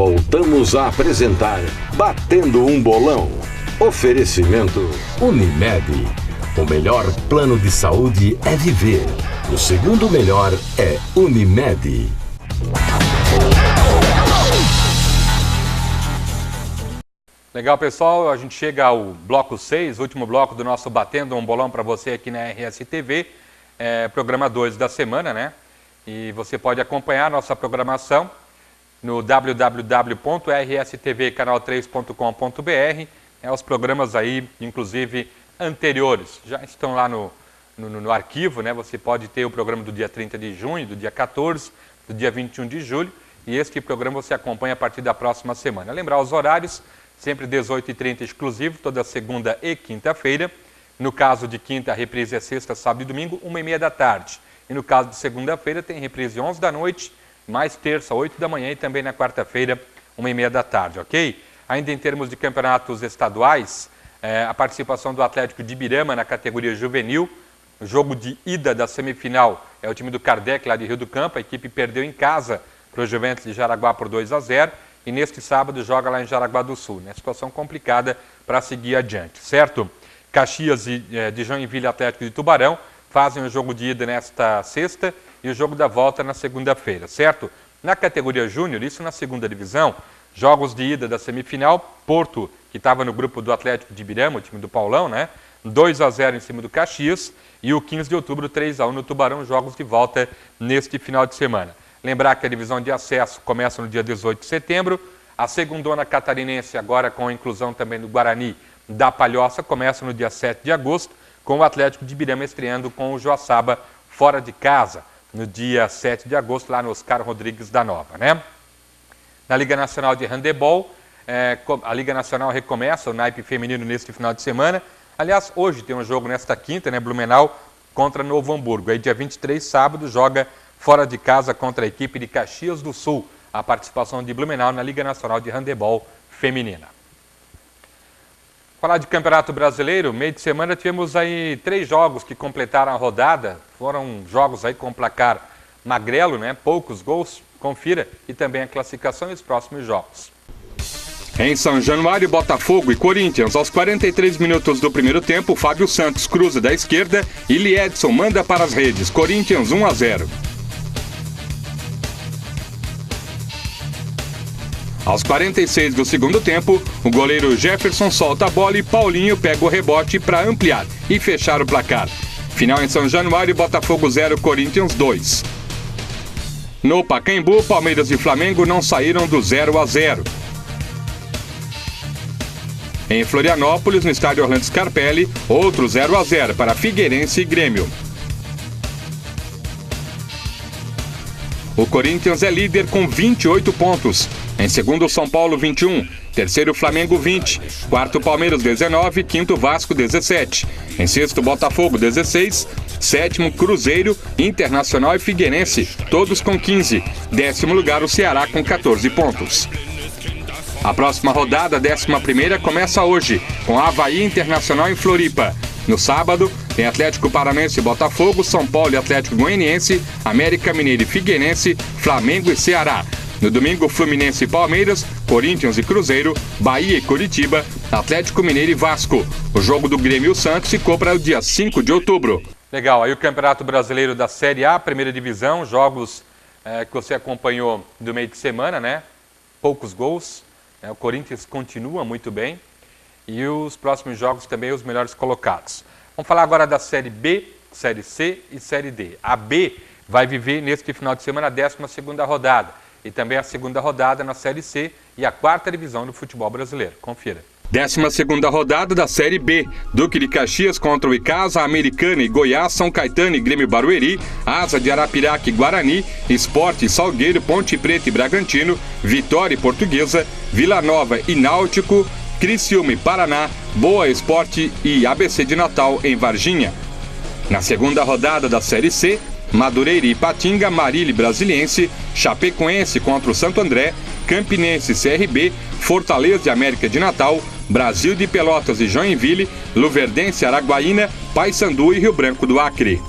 Voltamos a apresentar Batendo um Bolão. Oferecimento Unimed. O melhor plano de saúde é viver. O segundo melhor é Unimed. Legal, pessoal. A gente chega ao bloco 6, último bloco do nosso Batendo um Bolão para você aqui na RSTV. Programa 2 da semana, né? E você pode acompanhar a nossa programação no www.rstvcanal3.com.br. Os programas aí, inclusive, anteriores, já estão lá no arquivo, né? Você pode ter o programa do dia 30 de junho, do dia 14, do dia 21 de julho, e este programa você acompanha a partir da próxima semana. Lembrar os horários, sempre 18h30 exclusivo, toda segunda e quinta-feira. No caso de quinta, a reprise é sexta, sábado e domingo, 1h30 da tarde. E no caso de segunda-feira, tem reprise 11 da noite, mais terça, 8 da manhã e também na quarta-feira, 1h30 da tarde, ok? Ainda em termos de campeonatos estaduais, a participação do Atlético de Ibirama na categoria juvenil. O jogo de ida da semifinal é o time do Kardec, lá de Rio do Campo. A equipe perdeu em casa para o Juventus de Jaraguá por 2-0. E neste sábado joga lá em Jaraguá do Sul, né? Situação complicada para seguir adiante, certo? Caxias de Joinville, Atlético de Tubarão fazem o jogo de ida nesta sexta e o jogo da volta na segunda-feira, certo? Na categoria júnior, isso na segunda divisão, jogos de ida da semifinal, Porto, que estava no grupo do Atlético de Ibirama, o time do Paulão, né? 2-0 em cima do Caxias e o 15 de outubro, 3-1 no Tubarão, jogos de volta neste final de semana. Lembrar que a divisão de acesso começa no dia 18 de setembro, a segundona catarinense, agora com a inclusão também do Guarani da Palhoça, começa no dia 7 de agosto, com o Atlético de Ibirama estreando com o Joaçaba fora de casa, no dia 7 de agosto, lá no Oscar Rodrigues da Nova, né? Na Liga Nacional de Handebol, a Liga Nacional recomeça o naipe feminino neste final de semana. Aliás, hoje tem um jogo nesta quinta, né? Blumenau contra Novo Hamburgo. Aí dia 23, sábado, joga fora de casa contra a equipe de Caxias do Sul. A participação de Blumenau na Liga Nacional de Handebol feminina. Falar de Campeonato Brasileiro, meio de semana tivemos aí 3 jogos que completaram a rodada. Foram jogos aí com placar magrelo, né? Poucos gols. Confira e também a classificação e os próximos jogos. Em São Januário, Botafogo e Corinthians, aos 43 minutos do primeiro tempo, Fábio Santos cruza da esquerda e Liedson manda para as redes. Corinthians 1-0. Aos 46 do segundo tempo, o goleiro Jefferson solta a bola e Paulinho pega o rebote para ampliar e fechar o placar. Final em São Januário, Botafogo 0, Corinthians 2. No Pacaembu, Palmeiras e Flamengo não saíram do 0-0. Em Florianópolis, no estádio Orlando Scarpelli, outro 0-0 para Figueirense e Grêmio. O Corinthians é líder com 28 pontos. Em segundo, São Paulo, 21. Terceiro, Flamengo, 20. Quarto, Palmeiras, 19. Quinto, Vasco, 17. Em sexto, Botafogo, 16. Sétimo, Cruzeiro, Internacional e Figueirense, todos com 15. Décimo lugar, o Ceará, com 14 pontos. A próxima rodada, 11ª, começa hoje, com Avaí Internacional em Floripa. No sábado, tem Atlético Paranaense e Botafogo, São Paulo e Atlético Goianiense, América Mineiro e Figueirense, Flamengo e Ceará. No domingo, Fluminense e Palmeiras, Corinthians e Cruzeiro, Bahia e Curitiba, Atlético Mineiro e Vasco. O jogo do Grêmio e Santos ficou para o dia 5 de outubro. Legal, aí o Campeonato Brasileiro da Série A, primeira divisão, jogos que você acompanhou do meio de semana, né? Poucos gols, o Corinthians continua muito bem e os próximos jogos também os melhores colocados. Vamos falar agora da Série B, Série C e Série D. A B vai viver neste final de semana a 12ª rodada e também a segunda rodada na Série C e a 4ª divisão do futebol brasileiro. Confira. 12ª rodada da Série B. Duque de Caxias contra o Icasa, Americana e Goiás, São Caetano e Grêmio Barueri, Asa de Arapiraca e Guarani, Sport, Salgueiro, Ponte Preta e Bragantino, Vitória e Portuguesa, Vila Nova e Náutico, Criciúma e Paraná, Boa Esporte e ABC de Natal em Varginha. Na segunda rodada da Série C, Madureira e Ipatinga, Marília e Brasiliense, Chapecoense contra o Santo André, Campinense e CRB, Fortaleza e América de Natal, Brasil de Pelotas e Joinville, Luverdense, Araguaína, Paysandu e Rio Branco do Acre.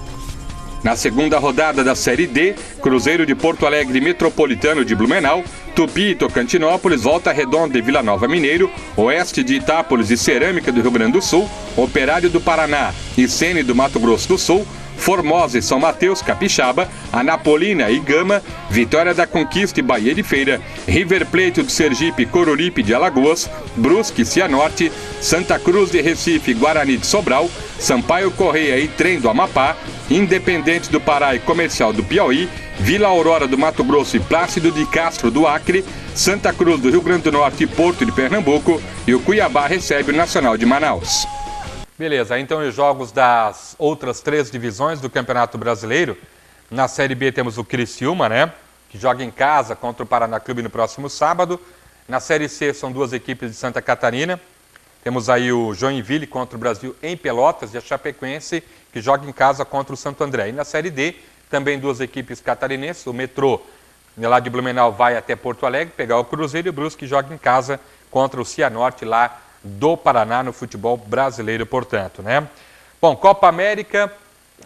Na segunda rodada da Série D, Cruzeiro de Porto Alegre e Metropolitano de Blumenau, Tupi e Tocantinópolis, Volta Redonda e Vila Nova Mineiro, Oeste de Itápolis e Cerâmica do Rio Grande do Sul, Operário do Paraná e Sene do Mato Grosso do Sul, Formosa e São Mateus, Capixaba, Anapolina e Gama, Vitória da Conquista e Bahia de Feira, River Plate do Sergipe e Coruripe de Alagoas, Brusque e Cianorte, Santa Cruz de Recife e Guarani de Sobral, Sampaio Correia e Trem do Amapá, Independente do Pará e Comercial do Piauí, Vila Aurora do Mato Grosso e Plácido de Castro do Acre, Santa Cruz do Rio Grande do Norte e Porto de Pernambuco, e o Cuiabá recebe o Nacional de Manaus. Beleza, então os jogos das outras 3 divisões do Campeonato Brasileiro. Na Série B temos o Criciúma, né? Que joga em casa contra o Paraná Clube no próximo sábado. Na Série C são 2 equipes de Santa Catarina. Temos aí o Joinville contra o Brasil em Pelotas e a Chapecoense, que joga em casa contra o Santo André. E na Série D, também 2 equipes catarinenses. O Metrô, lá de Blumenau, vai até Porto Alegre pegar o Cruzeiro, e o Brusque joga em casa contra o Cianorte lá do Paraná no futebol brasileiro, portanto, né? Bom, Copa América,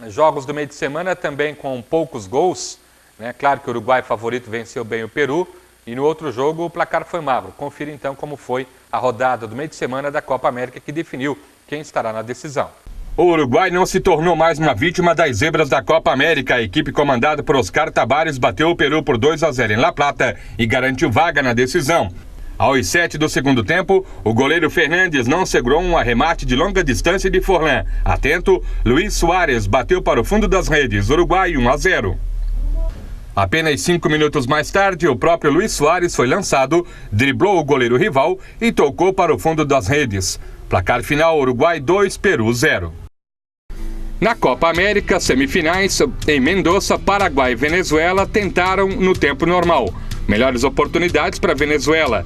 jogos do meio de semana também com poucos gols, né? Claro que o Uruguai favorito venceu bem o Peru, e no outro jogo o placar foi magro. Confira então como foi a rodada do meio de semana da Copa América, que definiu quem estará na decisão. O Uruguai não se tornou mais uma vítima das zebras da Copa América. A equipe comandada por Oscar Tabares bateu o Peru por 2-0 em La Plata e garantiu vaga na decisão. Aos 7 do segundo tempo, o goleiro Fernandes não segurou um arremate de longa distância de Forlan. Atento, Luiz Soares bateu para o fundo das redes, Uruguai 1-0. Apenas 5 minutos mais tarde, o próprio Luiz Soares foi lançado, driblou o goleiro rival e tocou para o fundo das redes. Placar final, Uruguai 2, Peru 0. Na Copa América, semifinais, em Mendoza, Paraguai e Venezuela tentaram no tempo normal. Melhores oportunidades para a Venezuela,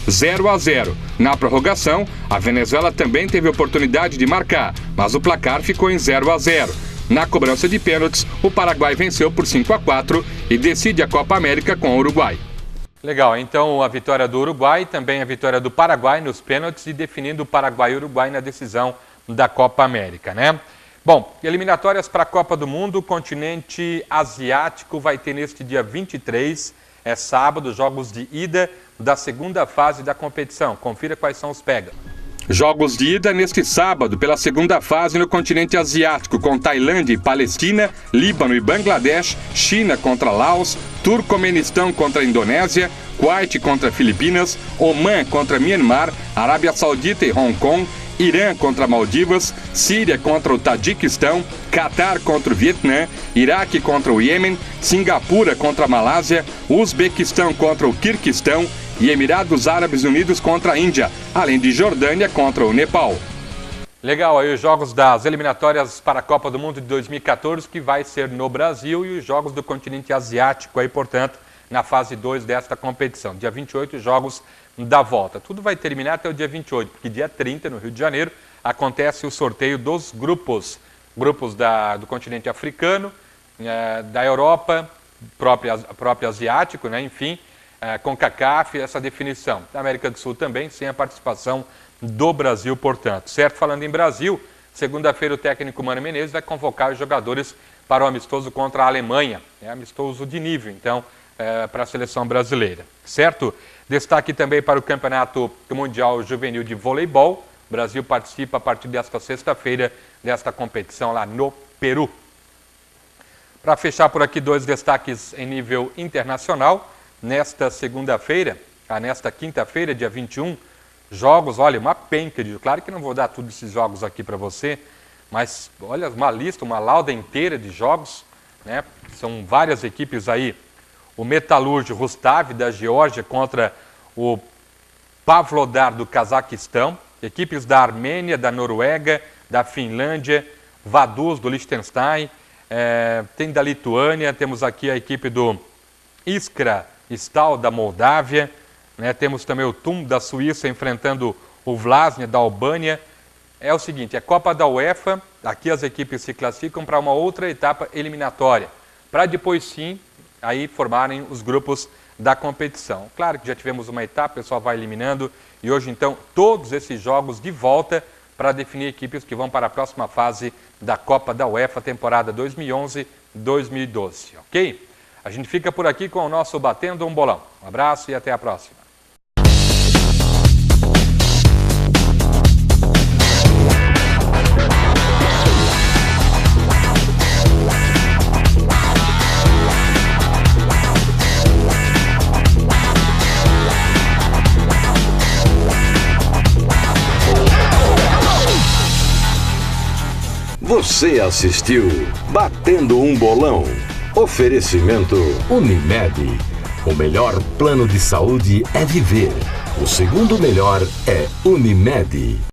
0-0. Na prorrogação, a Venezuela também teve oportunidade de marcar, mas o placar ficou em 0-0. Na cobrança de pênaltis, o Paraguai venceu por 5-4 e decide a Copa América com o Uruguai. Legal, então a vitória do Uruguai, também a vitória do Paraguai nos pênaltis e definindo o Paraguai e o Uruguai na decisão da Copa América, né? Bom, eliminatórias para a Copa do Mundo, o continente asiático vai ter neste dia 23, é sábado, jogos de ida da segunda fase da competição. Confira quais são os pega. Jogos de ida neste sábado pela segunda fase no continente asiático, com Tailândia e Palestina, Líbano e Bangladesh, China contra Laos, Turcomenistão contra a Indonésia, Kuwait contra Filipinas, Omã contra Myanmar, Arábia Saudita e Hong Kong, Irã contra Maldivas, Síria contra o Tajiquistão, Catar contra o Vietnã, Iraque contra o Iêmen, Singapura contra a Malásia, Uzbequistão contra o Quirguistão e Emirados Árabes Unidos contra a Índia, além de Jordânia contra o Nepal. Legal, aí os jogos das eliminatórias para a Copa do Mundo de 2014, que vai ser no Brasil, e os jogos do continente asiático aí, portanto, na fase 2 desta competição. Dia 28, jogos da volta. Tudo vai terminar até o dia 28, porque dia 30, no Rio de Janeiro, acontece o sorteio dos grupos. Grupos do continente africano, da Europa, próprio asiático, né? Enfim, CONCACAF, essa definição. Da América do Sul também, sem a participação do Brasil, portanto. Certo? Falando em Brasil, segunda-feira o técnico Mano Menezes vai convocar os jogadores para o amistoso contra a Alemanha. É amistoso de nível, então, para a seleção brasileira. Certo? Destaque também para o Campeonato Mundial Juvenil de Voleibol. O Brasil participa a partir desta sexta-feira desta competição lá no Peru. Para fechar por aqui, 2 destaques em nível internacional. Nesta segunda-feira, nesta quinta-feira, dia 21, jogos, olha, uma penca de... Claro que não vou dar todos esses jogos aqui para você, mas olha, uma lista, uma lauda inteira de jogos, né? São várias equipes aí. O Metalurg Rustav da Geórgia contra o Pavlodar do Cazaquistão, equipes da Armênia, da Noruega, da Finlândia, Vaduz do Liechtenstein, tem da Lituânia, temos aqui a equipe do Iskra Stal da Moldávia, né? Temos também o TUM da Suíça enfrentando o Vlasnia da Albânia. É o seguinte, é Copa da UEFA, aqui as equipes se classificam para uma outra etapa eliminatória, para depois sim aí formarem os grupos da competição. Claro que já tivemos uma etapa, o pessoal vai eliminando, e hoje então todos esses jogos de volta para definir equipes que vão para a próxima fase da Copa da UEFA, temporada 2011-2012, ok? A gente fica por aqui com o nosso Batendo um Bolão. Um abraço e até a próxima. Você assistiu Batendo um Bolão. Oferecimento Unimed. O melhor plano de saúde é viver. O segundo melhor é Unimed.